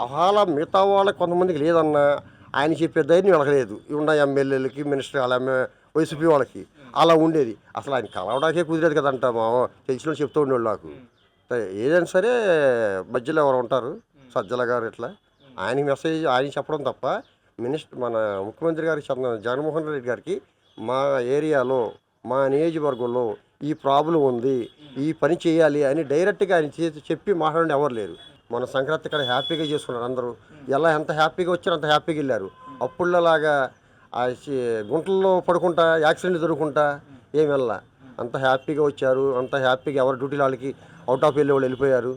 అలా మిగతా వాళ్ళకి కొంతమందికి లేదన్నా ఆయన చెప్పే ధైర్యం వెళ్ళలేదు ఉన్న ఎమ్మెల్యేలకి మినిస్టర్ అలా వైసీపీ వాళ్ళకి అలా ఉండేది. అసలు ఆయన కలవడానికే కుదిరేది కదంట మా తెలిసిన వాళ్ళు చెప్తూ ఉండేవాళ్ళు నాకు. ఏదైనా సరే మధ్యలో ఎవరు ఉంటారు సజ్జల గారు ఇట్లా ఆయనకి మెసేజ్ ఆయన చెప్పడం తప్ప మన ముఖ్యమంత్రి గారికి జగన్మోహన్ రెడ్డి గారికి మా ఏరియాలో మా నియోజకవర్గంలో ఈ ప్రాబ్లం ఉంది, ఈ పని చేయాలి అని డైరెక్ట్గా ఆయన చెప్పి మాట్లాడిన ఎవరు లేరు. మన సంక్రాంతి ఇక్కడ హ్యాపీగా చేసుకున్నారు అందరూ. ఎలా ఎంత హ్యాపీగా వచ్చారో అంత హ్యాపీగా వెళ్ళారు. అప్పుడులాగా ఆ గుంటల్లో పడుకుంటా యాక్సిడెంట్ జరుగుకుంటా ఏమి వెళ్ళ అంత హ్యాపీగా వచ్చారు. అంత హ్యాపీగా ఎవరి డ్యూటీలు వాళ్ళకి అవుట్ ఆఫ్ వెళ్ళే వాళ్ళు వెళ్ళిపోయారు.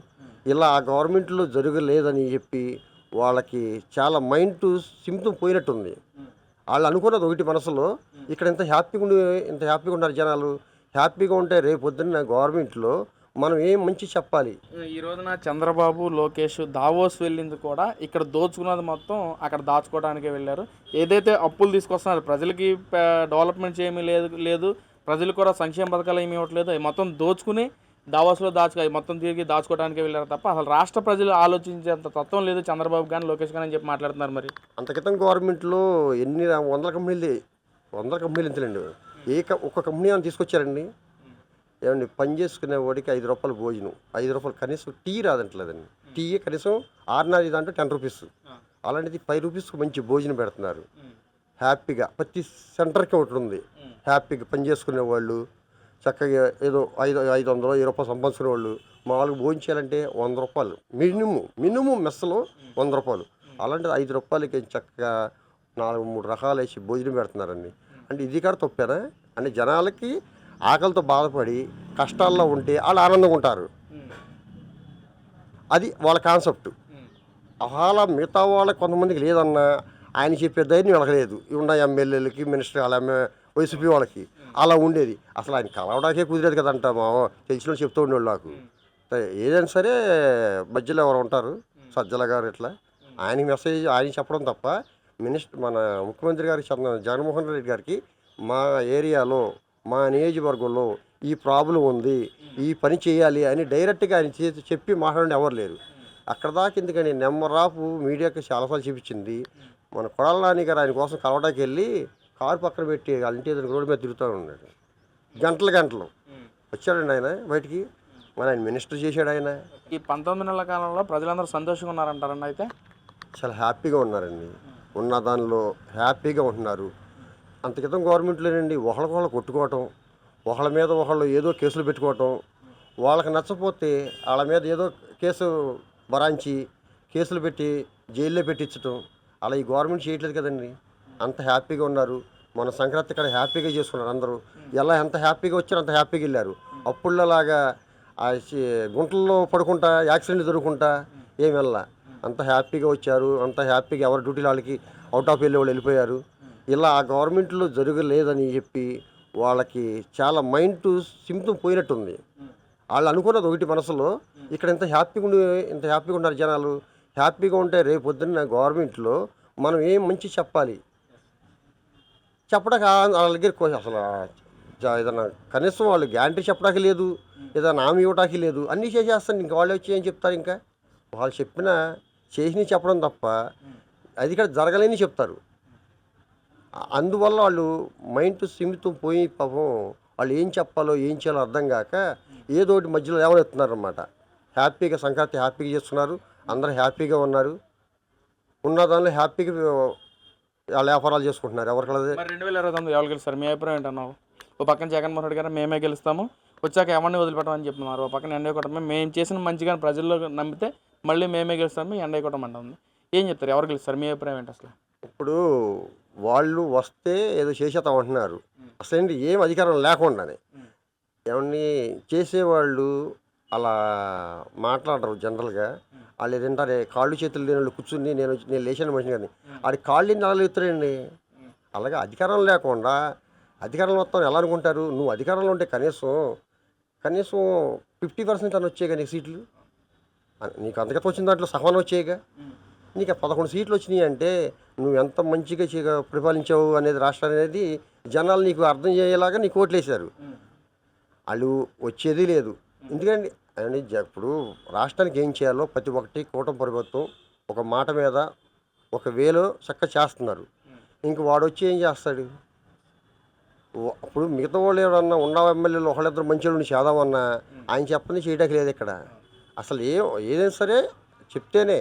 ఇలా ఆ గవర్నమెంట్లో జరగలేదని చెప్పి వాళ్ళకి చాలా మైండ్ సిమ్తం పోయినట్టుంది. వాళ్ళు అనుకున్నది ఒకటి మనసులో, ఇక్కడ ఇంత హ్యాపీగా ఉన్నారు జనాలు. హ్యాపీగా ఉంటే రేపు పొద్దున్న గవర్నమెంట్లో మనం ఏం మంచి చెప్పాలి. ఈ రోజున చంద్రబాబు, లోకేష్ దావోస్ వెళ్ళింది కూడా ఇక్కడ దోచుకున్నది మొత్తం అక్కడ దాచుకోవడానికే వెళ్ళారు. ఏదైతే అప్పులు తీసుకొస్తున్నారు ప్రజలకి డెవలప్మెంట్స్ ఏమీ లేదు, ప్రజలు కూడా సంక్షేమ పథకాలు ఏమీ ఇవ్వట్లేదు, అవి మొత్తం దోచుకుని దావోస్లో మొత్తం తిరిగి దాచుకోవడానికే వెళ్ళారు తప్ప అసలు రాష్ట్ర ప్రజలు ఆలోచించేంత తత్వం లేదు చంద్రబాబు కానీ లోకేష్ కానీ అని చెప్పి మాట్లాడుతున్నారు. మరి అంత క్రితం గవర్నమెంట్లో ఎన్ని వందల కంపెనీలు ఎంతలేండి, ఒక్క కంపెనీ అని తీసుకొచ్చారండి. ఏమండి పని చేసుకునే వాడికి ₹5 భోజనం, ₹5 కనీసం టీ రాదంటలేదండి. టీ కనీసం ఆర్డినరీ దాంట్లో ₹10. అలాంటిది ₹5 మంచి భోజనం పెడుతున్నారు. హ్యాపీగా ప్రతి సెంటర్కి ఒకటి ఉంది. హ్యాపీగా పని చేసుకునే వాళ్ళు చక్కగా ఏదో 500 ₹1000 సంపాదించుకునే వాళ్ళు మామూలుగా భోజనం చేయాలంటే ₹100 మినిమం మెస్సలో ₹100. అలాంటిది ₹5కి చక్కగా 4-3 రకాలు వేసి భోజనం పెడుతున్నారండి. అంటే ఇది కూడా తప్పేనా? అంటే జనాలకి ఆకలితో బాధపడి కష్టాల్లో ఉంటే వాళ్ళు ఆనందంగా ఉంటారు. అది వాళ్ళ కాన్సెప్ట్. అలా మిగతా వాళ్ళకి కొంతమందికి లేదన్నా ఆయన చెప్పే ధైర్యం వెళ్ళలేదు ఉన్న ఎమ్మెల్యేలకి మినిస్టర్ అలా వైసీపీ వాళ్ళకి అలా ఉండేది. అసలు ఆయన కలవడానికే కుదిరేది కదంట మా తెలిసిన వాళ్ళు చెప్తూ ఉండేవాళ్ళు నాకు. ఏదైనా సరే మధ్యలో ఎవరు ఉంటారు సజ్జల గారు ఇట్లా ఆయనకి మెసేజ్ ఆయన చెప్పడం తప్ప మన ముఖ్యమంత్రి గారికి జగన్మోహన్ రెడ్డి గారికి మా ఏరియాలో మా నియోజకవర్గంలో ఈ ప్రాబ్లం ఉంది, ఈ పని చేయాలి అని డైరెక్ట్గా ఆయన చెప్పి మాట్లాడిన ఎవరు లేరు. అక్కడ దాకా ఎందుకని నెంబర్ ఆఫ్ మీడియాకి చాలాసార్లు చూపించింది. మన కొడాల నాని గారు ఆయన కోసం కలవడానికి వెళ్ళి కారు పక్కన పెట్టి వాళ్ళ ఇంటి ఎదురు రోడ్డు మీద తిరుగుతూ ఉన్నాడు. గంటలు వచ్చాడండి ఆయన బయటికి. మన ఆయన మినిస్టర్ చేశాడు ఆయన. ఈ 19 నెలల కాలంలో ప్రజలందరూ సంతోషంగా ఉన్నారంటారండి. అయితే చాలా హ్యాపీగా ఉన్నారండి. ఉన్న దానిలో హ్యాపీగా ఉంటున్నారు. అంత క్రితం గవర్నమెంట్లోనండి ఒకళ్ళకొకళ్ళు కొట్టుకోవటం, ఒకళ్ళ మీద ఒకళ్ళు ఏదో కేసులు పెట్టుకోవటం, వాళ్ళకి నచ్చపోతే వాళ్ళ మీద ఏదో కేసు బరాయించి కేసులు పెట్టి జైల్లో పెట్టించటం అలా ఈ గవర్నమెంట్ చేయట్లేదు కదండి. అంత హ్యాపీగా ఉన్నారు. మన సంక్రాంతి ఇక్కడ హ్యాపీగా చేసుకున్నారు అందరూ. ఎలా ఎంత హ్యాపీగా వచ్చారో అంత హ్యాపీగా వెళ్ళారు. అప్పుడులాగా ఆ గుంటల్లో పడుకుంటా యాక్సిడెంట్ జరుగుకుంటా ఏమి వెళ్ళ అంత హ్యాపీగా వచ్చారు. అంత హ్యాపీగా ఎవరి డ్యూటీలు వాళ్ళకి అవుట్ ఆఫ్ వెళ్ళే వాళ్ళు వెళ్ళిపోయారు. ఇలా ఆ గవర్నమెంట్లో జరగలేదని చెప్పి వాళ్ళకి చాలా మైండ్ సిమ్తం పోయినట్టుంది. వాళ్ళు అనుకున్నది ఒకటి మనసులో, ఇక్కడ ఇంత హ్యాపీగా ఉన్నారు జనాలు. హ్యాపీగా ఉంటే రేపు పొద్దున్న గవర్నమెంట్లో మనం ఏం మంచి చెప్పాలి. చెప్పడానికి వాళ్ళ దగ్గర అసలు ఏదన్నా కనీసం వాళ్ళు గ్యారంటీ చెప్పడానికి లేదు, ఏదైనా హామీ ఇవ్వడానికి లేదు. అన్నీ చేసేస్తాను. ఇంకా వాళ్ళు వచ్చి ఏం చెప్తారు? ఇంకా వాళ్ళు చెప్పిన చేసినవి చెప్పడం తప్ప అది ఇక్కడ జరగలేని చెప్తారు. అందువల్ల వాళ్ళు మైండ్ సిమితం పోయి పాపం వాళ్ళు ఏం చెప్పాలో ఏం చేయాలో అర్థం కాక ఏదో ఒకటి మధ్యలో లేవనెత్తున్నారన్నమాట. హ్యాపీగా సంక్రాంతి హ్యాపీగా చేస్తున్నారు. అందరూ హ్యాపీగా ఉన్నారు. ఉన్న దానిలో హ్యాపీగా వాళ్ళ వ్యాపారాలు చేసుకుంటున్నారు. ఎవరికలదే. 2029 ఎవరు గెలుస్తారు? మీ అభిప్రాయం ఏంటన్నావు? ఓ పక్కన జగన్మోహన్ రెడ్డి గారు మేమే గెలుస్తాము, వచ్చాక ఎవరిని వదిలిపెట్టమని చెప్తున్నారు. ఓ పక్కన ఎండ కొట్టమే, మేము చేసిన మంచిగా ప్రజల్లో నమ్మితే మళ్ళీ మేమే గెలుస్తాము, ఎండ కొట్టమంటుంది. ఏం చెప్తారు? ఎవరు గెలుస్తారు? మీ అభిప్రాయం ఏంటి అసలు? ఇప్పుడు వాళ్ళు వస్తే ఏదో చేసేద్దాం అంటున్నారు. అసలు ఏం అధికారం లేకుండానే ఏమన్నీ చేసేవాళ్ళు అలా మాట్లాడరు జనరల్గా. వాళ్ళు ఏదంటారే కాళ్ళు చేతులు లేని వాళ్ళు కూర్చుని నేను లేచాను మనిషిని కానీ ఆడి కాళ్ళు నెలలు ఎత్తురండి. అలాగే అధికారం లేకుండా అధికారం మొత్తం ఎలా అనుకుంటారు? నువ్వు అధికారంలో ఉంటే కనీసం 50% అని వచ్చాయిగా నీకు సీట్లు. నీకు అంతకత వచ్చిన దాంట్లో సహనం వచ్చాయిగా. నీకు 11 సీట్లు వచ్చినాయి అంటే నువ్వు ఎంత మంచిగా పరిపాలించావు అనేది రాష్ట్రాన్ని అనేది జనాలు నీకు అర్థం చేయేలాగా నీకు ఓట్లేశారు. వాళ్ళు వచ్చేది లేదు. ఎందుకండి ఇప్పుడు రాష్ట్రానికి ఏం చేయాలో ప్రతి ఒక్కటి కూటమి ప్రభుత్వం ఒక మాట మీద ఒక వేలో చక్కగా చేస్తున్నారు. ఇంక వాడు వచ్చి ఏం చేస్తాడు? అప్పుడు మిగతా వాళ్ళు ఎవరన్నా ఉన్న ఎమ్మెల్యేలు ఒకళ్ళిద్దరు మంచి ఉండి చేద్దామన్నా ఆయన చెప్పని చేయడానికి లేదు ఇక్కడ. అసలు ఏదైనా సరే చెప్తేనే.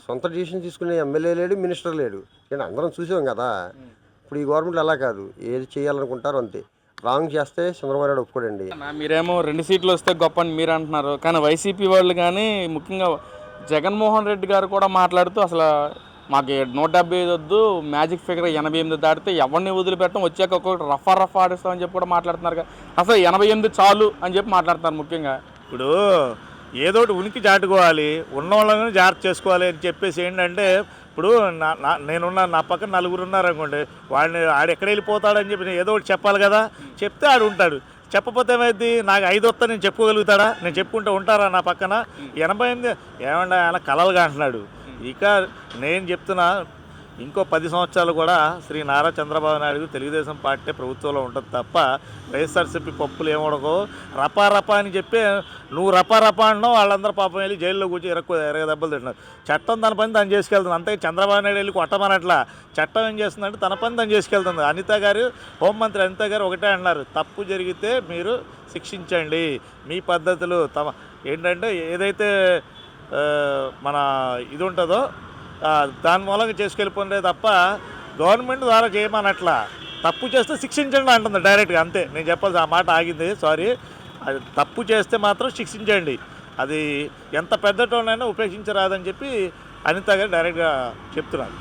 సొంత డిసిషన్ తీసుకునే ఎమ్మెల్యే లేడు, మినిస్టర్ లేడు. నేను అందరం చూసాం కదా. ఇప్పుడు ఈ గవర్నమెంట్లో అలా కాదు, ఏది చేయాలనుకుంటారో అంతే. రాంగ్ చేస్తే చంద్రబాబు నాయుడు ఒప్పుకోడండి. మీరేమో 2 సీట్లు వస్తే గొప్ప అని మీరు అంటున్నారు, కానీ వైసీపీ వాళ్ళు కానీ ముఖ్యంగా జగన్మోహన్ రెడ్డి గారు కూడా మాట్లాడుతూ అసలు మాకు 175 వద్దు, మ్యాజిక్ ఫిగర్ 88 దాటితే ఎవరిని వదిలిపెట్టడం, వచ్చాక ఒక్కొక్కటి రఫా ఆడిస్తామని చెప్పి కూడా మాట్లాడుతున్నారు. అసలు 88 చాలు అని చెప్పి మాట్లాడుతున్నారు. ముఖ్యంగా ఇప్పుడు ఏదోటి ఉనికి చాటుకోవాలి, ఉన్న వాళ్ళని జాగ్రత్త చేసుకోవాలి అని చెప్పేసి ఏంటంటే, ఇప్పుడు నేనున్న నా పక్కన నలుగురు ఉన్నారనుకోండి, వాడిని ఆడు ఎక్కడ వెళ్ళిపోతాడని చెప్పి నేను ఏదో ఒకటి చెప్పాలి కదా. చెప్తే ఆడు ఉంటాడు. చెప్పకపోతే ఏమైంది? నాకు 5 వస్తా నేను చెప్పుకోగలుగుతాడా? నేను చెప్పుకుంటూ ఉంటారా నా పక్కన? 88 ఏమన్నా ఆయన కలలుగా అంటున్నాడు. ఇక నేను చెప్తున్నా, ఇంకో 10 సంవత్సరాలు కూడా శ్రీ నారా చంద్రబాబు నాయుడు తెలుగుదేశం పార్టీ ప్రభుత్వంలో ఉంటుంది తప్ప వైఎస్ఆర్సీపీ పప్పులు ఏమడకో. రపా అని చెప్పి నువ్వు రపా అన్నావు, వాళ్ళందరూ పాపం వెళ్ళి జైల్లో కూర్చొని ఎరగ దెబ్బలు తింటున్నారు. చట్టం తన పని తను చేసుకెళ్తుంది. అంతే చంద్రబాబు నాయుడు వెళ్ళి కొట్టమనట్లా. చట్టం ఏం చేస్తుందంటే తన పని తను చేసుకెళ్తుంది. అనిత గారు, హోంమంత్రి అనిత గారు ఒకటే అన్నారు, తప్పు జరిగితే మీరు శిక్షించండి. మీ పద్ధతులు ఏంటంటే ఏదైతే మన ఇది ఉంటుందో దాని మూలంగా చేసుకెళ్ళిపోయిందే తప్ప గవర్నమెంట్ ద్వారా చేయమనట్లా. తప్పు చేస్తే శిక్షించండి అంటుంది డైరెక్ట్గా. అంతే నేను చెప్పాల్సి, ఆ మాట ఆగింది, సారీ. అది తప్పు చేస్తే మాత్రం శిక్షించండి, అది ఎంత పెద్దటోనైనా ఉపేక్షించరాదని చెప్పి అనిత గారు డైరెక్ట్గా చెప్తున్నారు.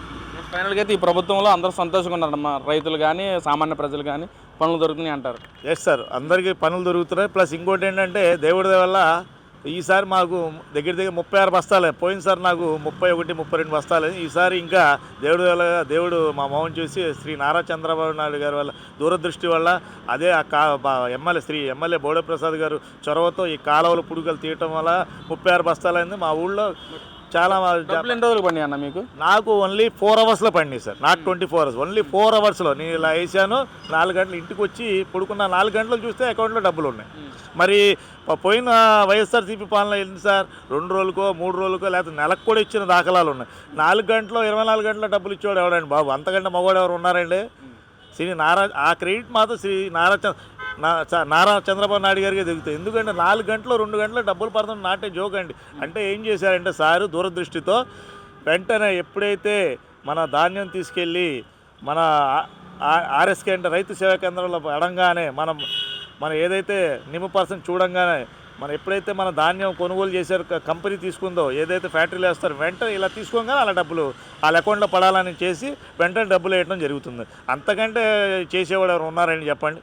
ఫైనల్గా అయితే ఈ ప్రభుత్వంలో అందరూ సంతోషంగా ఉన్నారమ్మా, రైతులు కానీ సామాన్య ప్రజలు కానీ పనులు దొరుకుతున్నాయి అంటారు. ఎస్ సార్, అందరికీ పనులు దొరుకుతున్నాయి. ప్లస్ ఇంకోటి ఏంటంటే దేవుడి వల్ల ఈసారి మాకు దగ్గర 36 బస్తాలే. పోయినసారి నాకు 31, 32 బస్తాలే. ఈసారి ఇంకా దేవుడు మా మౌన్ చూసి శ్రీ నారా చంద్రబాబు నాయుడు గారి వల్ల దూరదృష్టి వల్ల, అదే ఎమ్మెల్యే బోడే ప్రసాద్ గారు చొరవతో ఈ కాలువలు పుడుకలు తీయటం వల్ల 36 బస్తాలైంది. మా ఊళ్ళో చాలా. ఎన్ని రోజులు పడి అన్న మీకు? నాకు ఓన్లీ 4 అవర్స్లో పండి సార్, నాట్ 24 అవర్స్, ఓన్లీ 4 అవర్స్లో. నేను ఇలా వేసాను, 4 గంటలు ఇంటికి వచ్చి పడుకున్న, 4 గంటలు చూస్తే అకౌంట్లో డబ్బులు ఉన్నాయి. మరి పోయిన వైఎస్ఆర్సీపీ పాలన ఏంటి సార్, 2 రోజులకో 3 రోజులకో లేకపోతే నెలకు కూడా ఇచ్చిన దాఖలాలు ఉన్నాయి. 4 గంటలో 24 గంటల డబ్బులు ఇచ్చేవాడు ఎవడండి బాబు? అంతకంటే మగవాడు ఎవరు ఉన్నారండి? ఆ క్రెడిట్ మాత్రం నారా చంద్రబాబు నాయుడు గారికి దిగుతాయి. ఎందుకంటే 4 గంటలు 2 గంటలు డబ్బులు పడుతుంది, నాటే జోక్ అండి. అంటే ఏం చేశారంటే సారు దూరదృష్టితో వెంటనే ఎప్పుడైతే మన ధాన్యం తీసుకెళ్ళి మన ఆర్ఎస్కే అంటే రైతు సేవా కేంద్రంలో అడంగానే మనం ఏదైతే నిమ్మ% చూడంగానే మనం ఎప్పుడైతే మన ధాన్యం కొనుగోలు చేశారు, కంపెనీ తీసుకుందో, ఏదైతే ఫ్యాక్టరీలో వేస్తారో వెంటనే ఇలా తీసుకోగానే అలా డబ్బులు వాళ్ళ అకౌంట్లో పడాలని చేసి వెంటనే డబ్బులు వేయడం జరుగుతుంది. అంతకంటే చేసేవాడు ఎవరు ఉన్నారని చెప్పండి.